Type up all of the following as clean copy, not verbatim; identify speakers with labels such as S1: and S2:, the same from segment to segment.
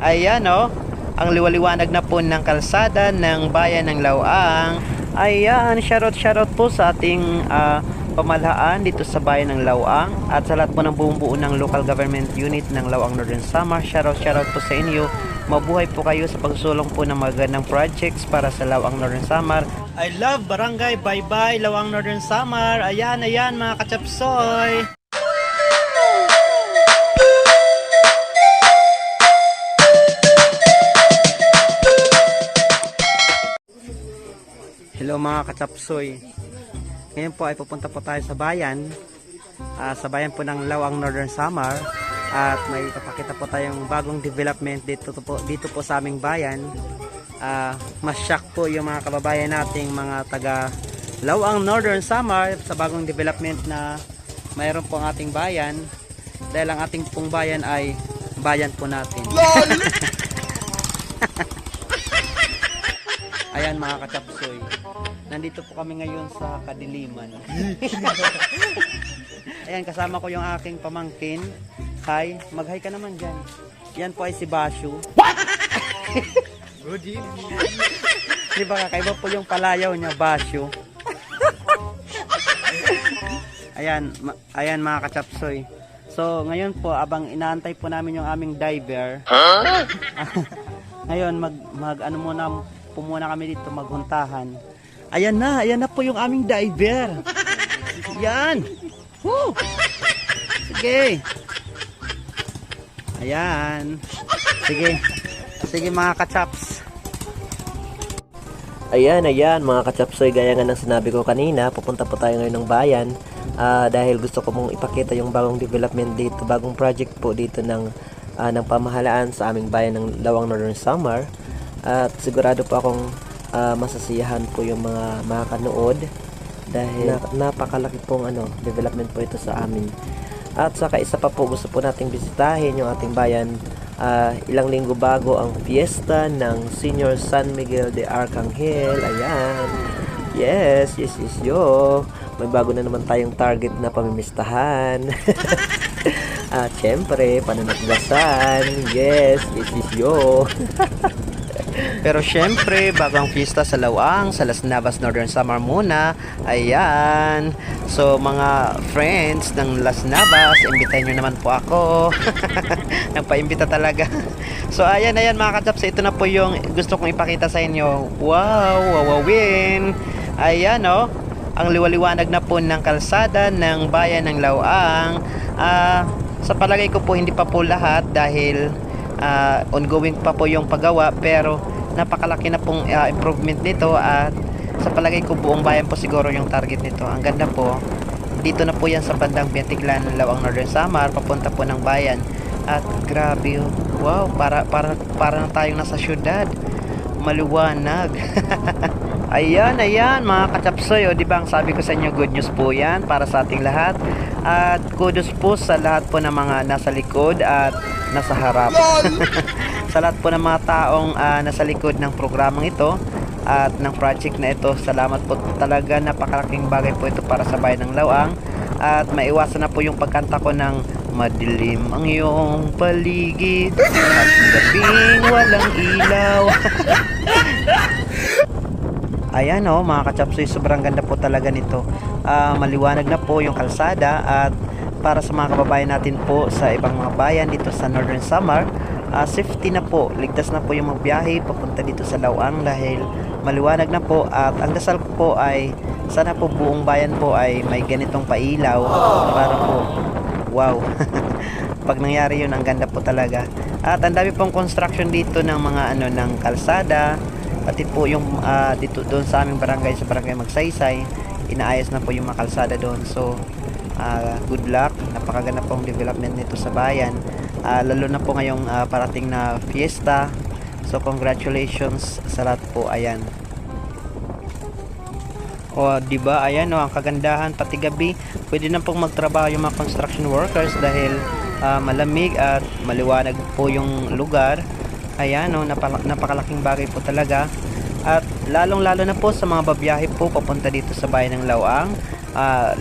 S1: Ayan o, ang liwaliwanag na po ng kalsada ng bayan ng Laoang. Ayan, shoutout po sa ating pamahalaan dito sa bayan ng Laoang at sa lahat po ng buong buo ng local government unit ng Laoang Northern Samar. Shoutout po sa inyo. Mabuhay po kayo sa pagsulong po ng magandang projects para sa Laoang Northern Samar. I love Barangay Bye-Bye Laoang Northern Samar. Ayan mga kachapsoy. Hello mga kachapsoy. Ngayon po ay pupunta po tayo sa bayan. Sa bayan po ng Laoang Northern Samar. At may ipapakita po tayong bagong development dito po sa aming bayan. Mas shock po yung mga kababayan nating mga taga Laoang Northern Samar sa bagong development na mayroon po ang ating bayan. Dahil ang ating pong bayan ay bayan po natin. Ayan mga kachapsoy. Nandito po kami ngayon sa kadiliman. Ayan, kasama ko yung aking pamangkin. Hi, mag-hi ka naman dyan. Yan po ay si Basyo. What? Good evening. Di ba kakaiba po yung palayaw niya, Basyo. Ayan mga kachapsoy. So ngayon po, abang inaantay po namin yung aming diver. Ngayon, muna kami dito maghuntahan. Ayan na po yung aming diver. Yan. Woo! Sige. Ayan. Sige mga kachaps.
S2: Ayan mga kachapsoy, gaya nga ng sinabi ko kanina, pupunta po tayo ngayon ng bayan dahil gusto ko mong ipakita yung bagong development dito, bagong project po dito ng pamahalaan sa aming bayan ng Laoang Northern Samar. At sigurado po akong masasiyahan po yung mga makakanood dahil napakalaki pong development po ito sa amin. At saka isa pa po, gusto po nating bisitahin yung ating bayan ilang linggo bago ang fiesta ng Senior San Miguel de Arcangel. Ayan. Yes yo. May bago na naman tayong target na pamimistahan. At syempre, pananatgasan. Yes yo.
S1: Pero syempre, bago ang fiesta sa Laoang, sa Las Navas Northern Samar muna. Ayan. So mga friends ng Las Navas, imbitahin nyo naman po ako. Nagpaimbita talaga. So ayan mga kachaps, ito na po yung gusto kong ipakita sa inyo. Wow, wawawin. Ayan ang liwaliwanag na po ng kalsada ng bayan ng Laoang. Sa palagay ko po hindi pa po lahat dahil ongoing pa po yung paggawa, pero napakalaki na pong improvement nito at sa palagay ko buong bayan po siguro yung target nito. Ang ganda po, dito na po yan sa bandang Biatiglan, Laoang Northern Samar, papunta po ng bayan. At grabe, wow, para na tayong nasa syudad, maliwanag. Ayan mga kachapsoy, di ba ang sabi ko sa inyo, good news po yan para sa ating lahat. At kudos po sa lahat po ng mga nasa likod at nasa harap. Sa lahat po ng mga taong nasa likod ng programang ito at ng project na ito, salamat po talaga. Napakalaking bagay po ito para sa bayan ng Laoang. At maiwasan na po yung pagkanta ko ng madilim ang iyong paligid at gabing walang ilaw. Ayan mga kachapsoy, sobrang ganda po talaga nito. Maliwanag na po yung kalsada at para sa mga kababayan natin po sa ibang mga bayan dito sa Northern Samar, safety na po, ligtas na po yung magbiyahe papunta dito sa Laoang dahil maliwanag na po. At ang dasal ko po ay sana po buong bayan po ay may ganitong pailaw para po wow. Pag nangyari yun, ang ganda po talaga. At ang dami pong construction dito ng mga ng kalsada, pati po yung dito doon sa aming barangay, sa barangay Magsaysay, inaayos na po yung mga kalsada doon. So good luck, napakaganda pong development nito sa bayan, lalo na po ngayong parating na fiesta. So congratulations sa lahat po. Ayan diba, ayan ang kagandahan, pati gabi pwede na pong magtrabaho yung mga construction workers dahil malamig at maliwanag po yung lugar. Ayan napakalaking bagay po talaga. At lalong lalo na po sa mga babiyahe po papunta dito sa bayan ng Laoang,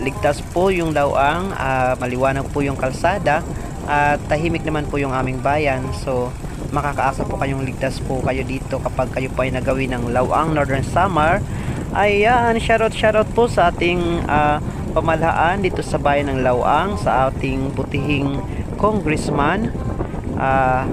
S1: ligtas po yung Laoang, maliwanag po yung kalsada at tahimik naman po yung aming bayan. So makakaasa po kayong ligtas po kayo dito kapag kayo po ay nagawi ng Lawang Northern Samar. Ayan, shoutout po sa ating pamahalaan dito sa bayan ng Lawang, sa ating butihing congressman,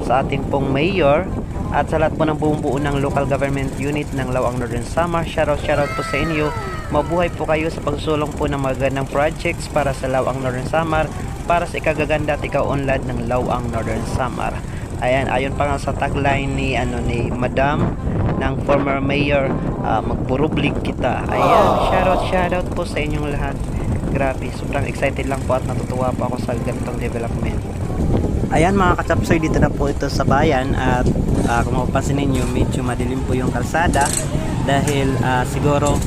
S1: sa ating pong mayor, at sa lahat po ng buong-buo ng local government unit ng Lawang Northern Samar. Shoutout po sa inyo. Mabuhay po kayo sa pagsulong po ng magandang projects para sa Lawang Northern Samar, para sa ikagaganda at ikaunlad ng Lawang Northern Samar. Ayan, ayon pa nga sa tagline ni Madam ng former mayor, magburublig kita. Ayan, shoutout po sa inyong lahat. Grabe, sobrang excited lang po at natutuwa po ako sa ganitong development. Ayan mga kachapsoy, dito na po ito sa bayan at kung mapapansin ninyo, medyo madilim po yung kalsada dahil siguro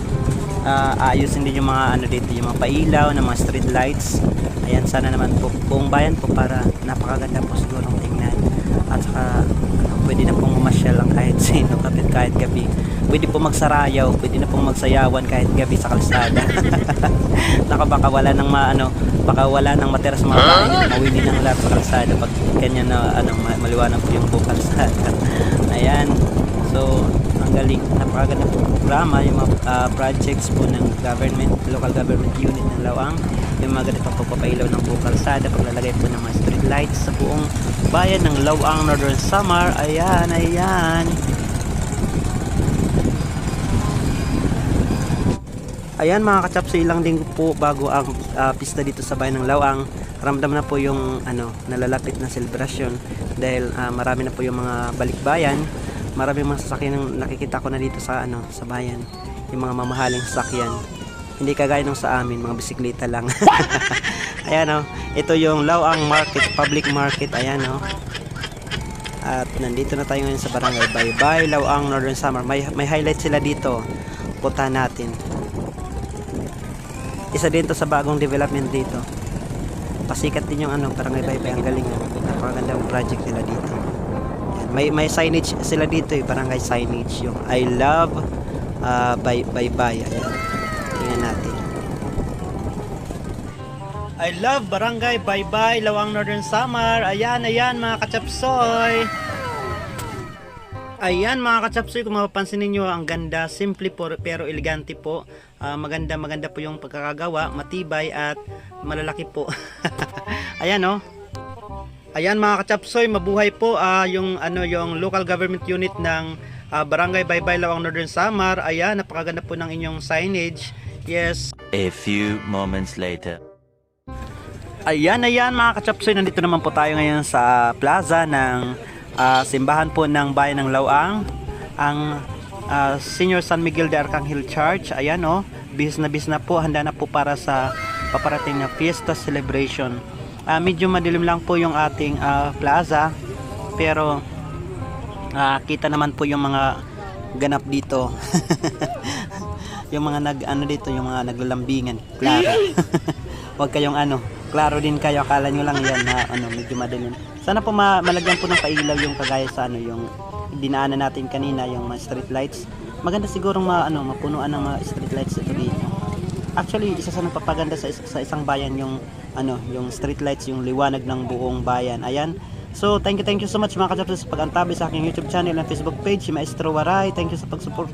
S1: ayusin din yung mga dito, yung mga pailaw ng mga street lights. Ayan, sana naman po buong bayan po para napakaganda po siguro tingnan. At saka pwede na pong mamasyal lang kahit sino, kahit gabi. Pwede po magsarayaw, pwede na pong magsayawan kahit gabi sa kalsada. Baka wala nang baka wala nang matira sa mga bahay, mawili ng lahat sa kalsada pag ganyan na maliwanag po yung buong kalsada. Ayan, so ang galing, napakaganda po programa, yung mga projects po ng government, local government unit ng Lawang, yung mga ganito po papailaw ng buong kalsada, paglalagay po ng mga street lights sa buong bayan ng Lawang Northern Samar. Ayan. Ayan mga kachapsoy, lang din po bago ang pista dito sa bayan ng Lawang. Ramdam na po yung nalalapit na selebrasyon dahil marami na po yung mga balikbayan. Marami mga sasakyan ang nakikita ko na dito sa sa bayan. Yung mga mamahaling sasakyan. Hindi kagaya nung sa amin, mga bisikleta lang. Ayan ito yung Lawang Market, public market. Ayan At nandito na tayo ngayon sa barangay Baybay, Lawang Northern Samar. May highlight sila dito. Puntahan natin. Isa din to sa bagong development dito. Pasikat din yung barangay Baybay. Ang galing napakagandang project nila dito. Ayan, may signage sila dito, barangay signage, yung I love Baybay. Ayan, tingnan natin. I love Barangay Baybay, Lawang Northern Samar. Ayan mga kachapsoy. Ayan mga kachapsoy, kung mapapansin ninyo, ang ganda, simple pero elegante po. Maganda po yung pagkakagawa, matibay at malalaki po. Ayan Ayan mga kachapsoy, mabuhay po yung local government unit ng Barangay Baybay, Lawang Northern Samar. Ayan, napakaganda po ng inyong signage. Yes.
S3: A few moments later.
S1: Ayan mga kachapsoy, nandito naman po tayo ngayon sa plaza ng simbahan po ng bayan ng Lawang, ang Senior San Miguel de Arcangel Church. Ayan bis na po, handa na po para sa paparating na fiesta celebration. Medyo madilim lang po yung ating plaza, pero kita naman po yung mga ganap dito. Yung mga dito, yung mga naglalambingan. Klaro. Huwag kayong klaro din kayo, akala nyo lang yan na medyo madilim. Sana po malagyan po ng pailaw yung kagaya sa yung dinaanan natin kanina, yung mga street lights. Maganda sigurong mapunuan ng mga street lights ito dito. Actually, isa sa nagpapaganda sa isang bayan yung yung street lights, yung liwanag ng buong bayan. Ayan. So, thank you so much mga kachapsoy sa pag-antabi sa aking YouTube channel and Facebook page, si Maestro Waray. Thank you sa pag-support.